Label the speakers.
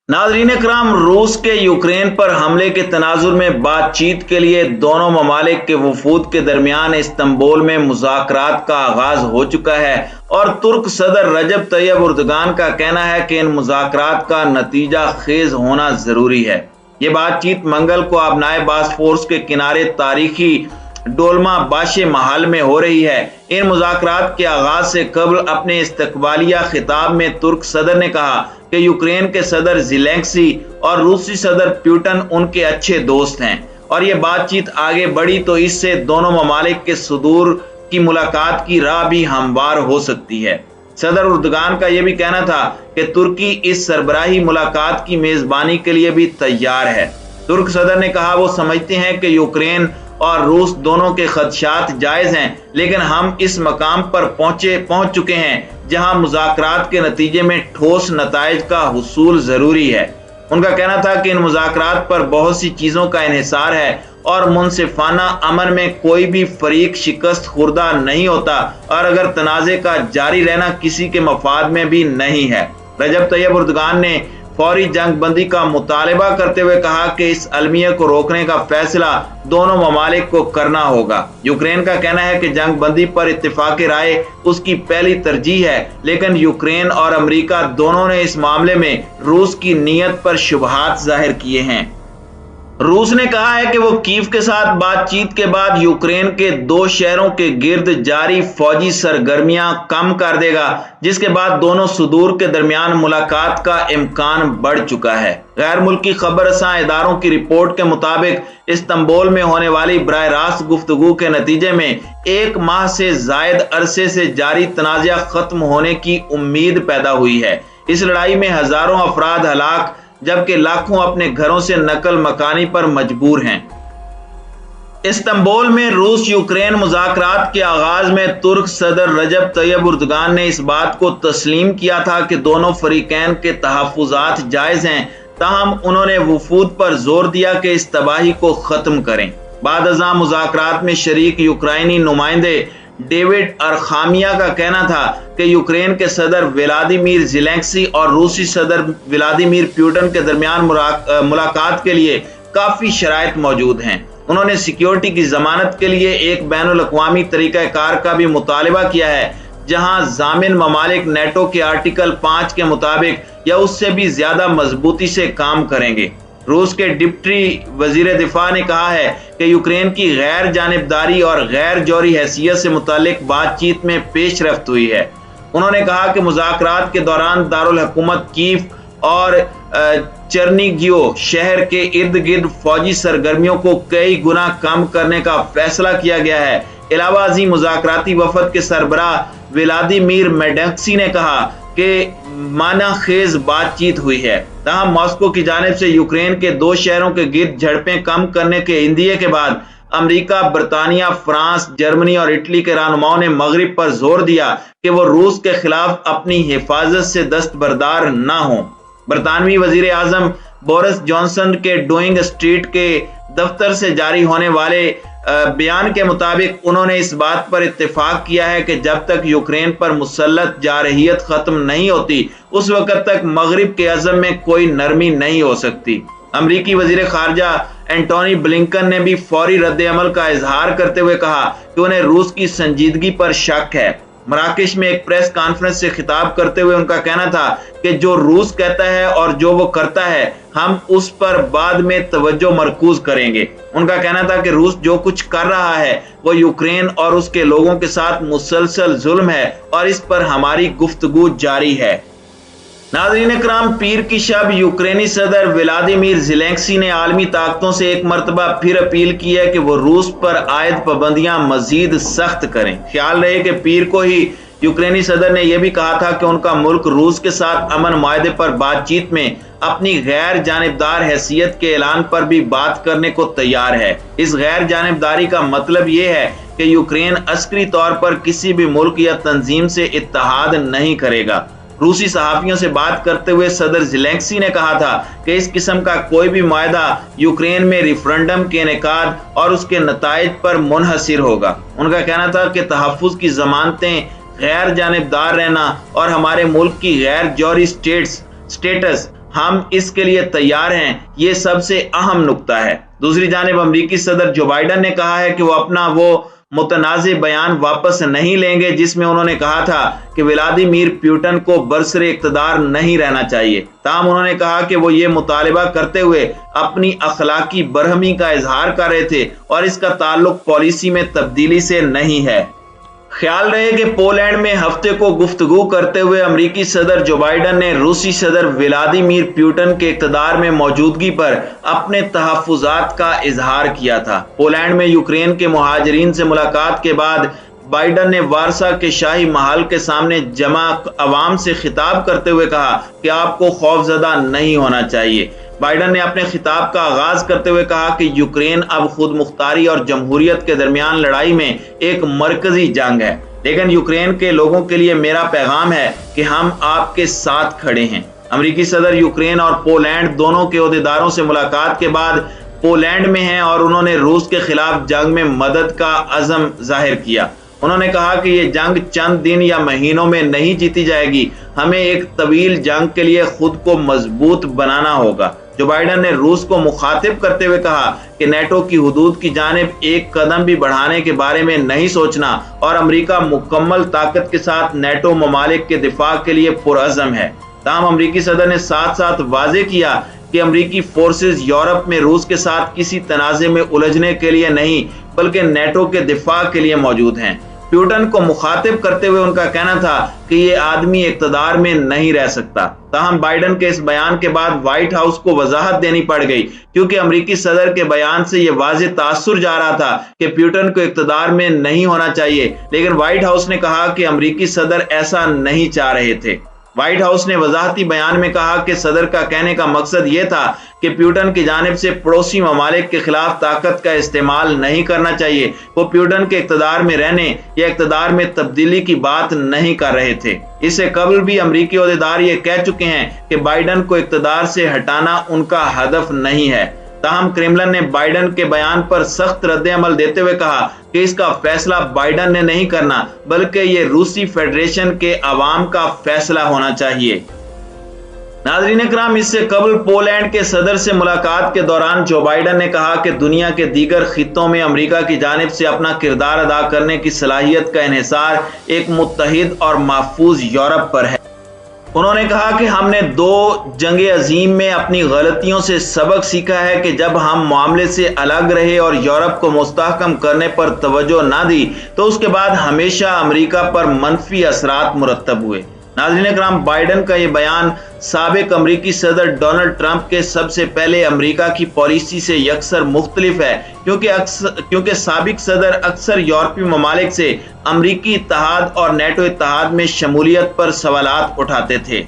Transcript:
Speaker 1: नाज़रीन इकराम, रूस के यूक्रेन पर हमले के तनाजुर में बातचीत के लिए दोनों ममालिक के वफूद के दरमियान इस्तंबुल में मुज़ाकरात का आगाज हो चुका है और तुर्क सदर रजब तैयब उर्दगान का कहना है कि इन मुज़ाकरात का नतीजा खेज होना जरूरी है। ये बातचीत मंगल को आबनाए बासफोर्स के किनारे तारीखी डोलमा बाशे महल में हो रही है। इन मुज़ाकरात के आगाज से कबल अपने इस्तकबालिया खिताब में तुर्क सदर ने कहा कि यूक्रेन के सदर ज़ेलेंस्की और रूसी सदर पुतिन उनके अच्छे दोस्त हैं और ये बातचीत आगे बढ़ी तो इससे दोनों ममालिक के सुदूर की मुलाकात की राह भी हमवार हो सकती है। सदर उर्दगान का यह भी कहना था कि तुर्की इस सरबराही मुलाकात की मेजबानी के लिए भी तैयार है। तुर्क सदर ने कहा वो समझते हैं कि यूक्रेन और रूस दोनों के खदशात जायज हैं, लेकिन हम इस मकाम पर पहुंच चुके हैं जहां मुज़ाकरात के नतीजे में ठोस नताइज का हुसूल जरूरी है। उनका कहना था कि इन मुज़ाकरात पर बहुत सी चीजों का इन्हिसार है और मुनसिफाना अमन में कोई भी फरीक शिकस्त खुर्दा नहीं होता और अगर तनाज़े का जारी रहना किसी के मफाद में भी नहीं है। रजब तैयब उर्दगान ने फौरी जंग बंदी का मुतालबा करते हुए कहा कि इस अलमिया को रोकने का फैसला दोनों ममालिक को करना होगा। यूक्रेन का कहना है कि जंग बंदी पर इत्तेफाक राय उसकी पहली तरजीह है, लेकिन यूक्रेन और अमेरिका दोनों ने इस मामले में रूस की नीयत पर शुबहात जाहिर किए हैं। रूस ने कहा है कि वो कीव के साथ बातचीत के बाद यूक्रेन के 2 शहरों के गिर्द जारी फौजी सरगर्मियां कम कर देगा, जिसके बाद दोनों सुदूर के दरमियान मुलाकात का इम्कान बढ़ चुका है। गैर मुल्की खबरसां इदारों की रिपोर्ट के मुताबिक इस्तंबुल में होने वाली बराह रास्त गुफ्तगू के नतीजे में 1 माह से जायद अरसे से जारी तनाज़ा खत्म होने की उम्मीद पैदा हुई है। इस लड़ाई में हजारों अफराद हलाक जबकि लाखों अपने घरों से नकल मकानी पर मजबूर हैं। इस्तंबुल में रूस यूक्रेन मुज़ाकरात के आगाज में तुर्क सदर रजब तैयब उर्दगान ने इस बात को तस्लीम किया था कि दोनों फरीकैन के तहफ़्फ़ुज़ात जायज़ हैं, ताहम उन्होंने वफूद पर जोर दिया कि इस तबाही को ख़त्म करें। बाद अज़ां मुज़ाकरात में शरीक यूक्राइनी नुमाइंदे डेविड अरखामिया का कहना था कि यूक्रेन के सदर व्लादिमीर ज़ेलेंस्की और रूसी सदर व्लादिमीर पुतिन के दरमियान मुलाकात के लिए काफी शराइत मौजूद हैं। उन्होंने सिक्योरिटी की जमानत के लिए एक बैनुल-अक़वामी तरीक़ाकार का भी मुतालबा किया है, जहां जामिन ममालिक नेटो के आर्टिकल 5 के मुताबिक या उससे भी ज्यादा मजबूती से काम करेंगे। रूस के डिप्टी वजीर दिफा ने कहा है कि यूक्रेन की गैर जानिबदारी और गैर जौहरी हैसियत से मुतालिक बातचीत में पेशरफ्त हुई है। उन्होंने कहा कि मुज़ाकरात के दौरान दारुल हुकूमत कीव और चर्निगियो शहर के इर्द गिर्द फौजी सरगर्मियों को कई गुना कम करने का फैसला किया गया है। इलावा अजीम मुज़ाकराती वफद के सरबराह व्लादिमीर मेडेंस्की ने कहा कि माना खेज बातचीत हुई है। तहाँ मॉस्को की जानिब से यूक्रेन के 2 शहरों के गिर्द झड़पें कम करने के इंदिए के बाद अमेरिका, बरतानिया, फ्रांस, जर्मनी और इटली के रहनुमाओं ने मगरिब पर जोर दिया कि वो रूस के खिलाफ अपनी हिफाजत से दस्तबरदार न हों। बरतानवी वजीर आजम बोरिस जॉनसन के डोइंग स्ट्रीट के दफ्तर से जारी होने वाले बयान के मुताबिक उन्होंने इस बात पर इत्तेफाक किया है कि जब तक यूक्रेन पर मुसल्लत जारहियत खत्म नहीं होती उस वक्त तक मगरिब के अज़म में कोई नरमी नहीं हो सकती। अमरीकी वजीर खारजा एंटोनी ब्लिंकन ने भी फौरी रद्द-ए-अमल का इजहार करते हुए कहा कि उन्हें रूस की संजीदगी पर शक है। मराकेश में एक प्रेस कॉन्फ्रेंस से खिताब करते हुए उनका कहना था कि जो रूस कहता है और जो वो करता है हम उस पर बाद में तवज्जो मरकूज करेंगे। उनका कहना था कि रूस जो कुछ कर रहा है वो यूक्रेन और उसके लोगों के साथ मुसलसल जुल्म है और इस पर हमारी गुफ्तगू जारी है। नाज़रीन इकराम, पीर की शब यूक्रेनी सदर व्लादिमीर ज़ेलेंस्की ने आलमी ताकतों से एक मरतबा फिर अपील की है कि वो रूस पर आयद पाबंदियां मजीद सख्त करें। ख्याल रहे कि पीर को ही यूक्रेनी सदर ने यह भी कहा था कि उनका मुल्क रूस के साथ अमन मुआहदे पर बातचीत में अपनी गैर जानिबदार हैसियत के ऐलान पर भी बात करने को तैयार है। इस गैर जानिबदारी का मतलब ये है कि यूक्रेन अस्करी तौर पर किसी भी मुल्क या तंजीम से इत्तेहाद नहीं करेगा। रूसी सहाफियों से बात करते हुए सदर ज़ेलेंस्की ने कहा था कि इस किस्म का कोई भी मुआहदा यूक्रेन में रेफरेंडम के इनेकाद और उसके नताइज पर मुनहसिर होगा। उनका कहना था कि तहफ़्फ़ुज़ की ज़मानतें, गैर जानिबदार रहना और हमारे मुल्क की गैर जौहरी स्टेटस ہم اس کے لیے تیار ہیں، یہ سب سے اہم نقطہ ہے۔ دوسری جانب امریکی صدر جو بائیڈن نے کہا ہے کہ وہ اپنا وہ متنازع بیان واپس نہیں لیں گے جس میں انہوں نے کہا تھا کہ ولادیمیر پیوٹن کو برسر اقتدار نہیں رہنا چاہیے۔ تاہم انہوں نے کہا کہ وہ یہ مطالبہ کرتے ہوئے اپنی اخلاقی برہمی کا اظہار کر رہے تھے اور اس کا تعلق پالیسی میں تبدیلی سے نہیں ہے۔ خیال رہے کہ پولینڈ میں ہفتے کو گفتگو کرتے ہوئے امریکی صدر جو بائیڈن نے روسی صدر ولادیمیر پیوٹن کے اقتدار میں موجودگی پر اپنے تحفظات کا اظہار کیا تھا۔ پولینڈ میں یوکرین کے مہاجرین سے ملاقات کے بعد بائیڈن نے وارسا کے شاہی محل کے سامنے جمع عوام سے خطاب کرتے ہوئے کہا کہ آپ کو خوفزدہ نہیں ہونا چاہیے۔ بائیڈن نے اپنے خطاب کا آغاز کرتے ہوئے کہا کہ یوکرین اب خود مختاری اور جمہوریت کے درمیان لڑائی میں ایک مرکزی جنگ ہے، لیکن یوکرین کے لوگوں کے لیے میرا پیغام ہے کہ ہم آپ کے ساتھ کھڑے ہیں۔ امریکی صدر یوکرین اور پولینڈ دونوں کے عہدیداروں سے ملاقات کے بعد پولینڈ میں ہیں اور انہوں نے روس کے خلاف جنگ میں مدد کا عزم ظاہر کیا۔ انہوں نے کہا کہ یہ جنگ چند دن یا مہینوں میں نہیں جیتی جائے گی، ہمیں ایک طویل جنگ کے لیے خود کو مضبوط بنانا ہوگا۔ جو بائیڈن نے روس کو مخاطب کرتے ہوئے کہا کہ نیٹو کی حدود کی جانب ایک قدم بھی بڑھانے کے بارے میں نہیں سوچنا اور امریکہ مکمل طاقت کے ساتھ نیٹو ممالک کے دفاع کے لیے پرعزم ہے۔ تاہم امریکی صدر نے ساتھ ساتھ واضح کیا کہ امریکی فورسز یورپ میں روس کے ساتھ کسی تنازع میں الجھنے کے لیے نہیں بلکہ نیٹو کے دفاع کے لیے موجود ہیں۔ پیوٹن کو مخاطب کرتے ہوئے ان کا کہنا تھا کہ یہ آدمی اقتدار میں نہیں رہ سکتا۔ تاہم بائیڈن کے اس بیان کے بعد وائٹ ہاؤس کو وضاحت دینی پڑ گئی کیونکہ امریکی صدر کے بیان سے یہ واضح تاثر جا رہا تھا کہ پیوٹن کو اقتدار میں نہیں ہونا چاہیے، لیکن وائٹ ہاؤس نے کہا کہ امریکی صدر ایسا نہیں چاہ رہے تھے۔ وائٹ ہاؤس نے وضاحتی بیان میں کہا کہ صدر کا کہنے کا مقصد یہ تھا کہ پیوٹن کی جانب سے پڑوسی ممالک کے خلاف طاقت کا استعمال نہیں کرنا چاہیے۔ وہ پیوٹن کے اقتدار میں رہنے یا اقتدار میں تبدیلی کی بات نہیں کر رہے تھے۔ اس سے قبل بھی امریکی عہدیدار یہ کہہ چکے ہیں کہ بائیڈن کو اقتدار سے ہٹانا ان کا ہدف نہیں ہے۔ تاہم کرملن نے بائیڈن کے بیان پر سخت رد عمل دیتے ہوئے کہا کہ اس کا فیصلہ بائیڈن نے نہیں کرنا بلکہ یہ روسی فیڈریشن کے عوام کا فیصلہ ہونا چاہیے۔ ناظرین اکرام، اس سے قبل پولینڈ کے صدر سے ملاقات کے دوران جو بائیڈن نے کہا کہ دنیا کے دیگر خطوں میں امریکہ کی جانب سے اپنا کردار ادا کرنے کی صلاحیت کا انحصار ایک متحد اور محفوظ یورپ پر ہے۔ انہوں نے کہا کہ ہم نے 2 جنگ عظیم میں اپنی غلطیوں سے سبق سیکھا ہے کہ جب ہم معاملے سے الگ رہے اور یورپ کو مستحکم کرنے پر توجہ نہ دی تو اس کے بعد ہمیشہ امریکہ پر منفی اثرات مرتب ہوئے۔ ناظرین اکرام، بائیڈن کا یہ بیان سابق امریکی صدر ڈونلڈ ٹرمپ کے سب سے پہلے امریکہ کی پالیسی سے یکسر مختلف ہے کیونکہ سابق صدر اکثر یورپی ممالک سے امریکی اتحاد اور نیٹو اتحاد میں شمولیت پر سوالات اٹھاتے تھے۔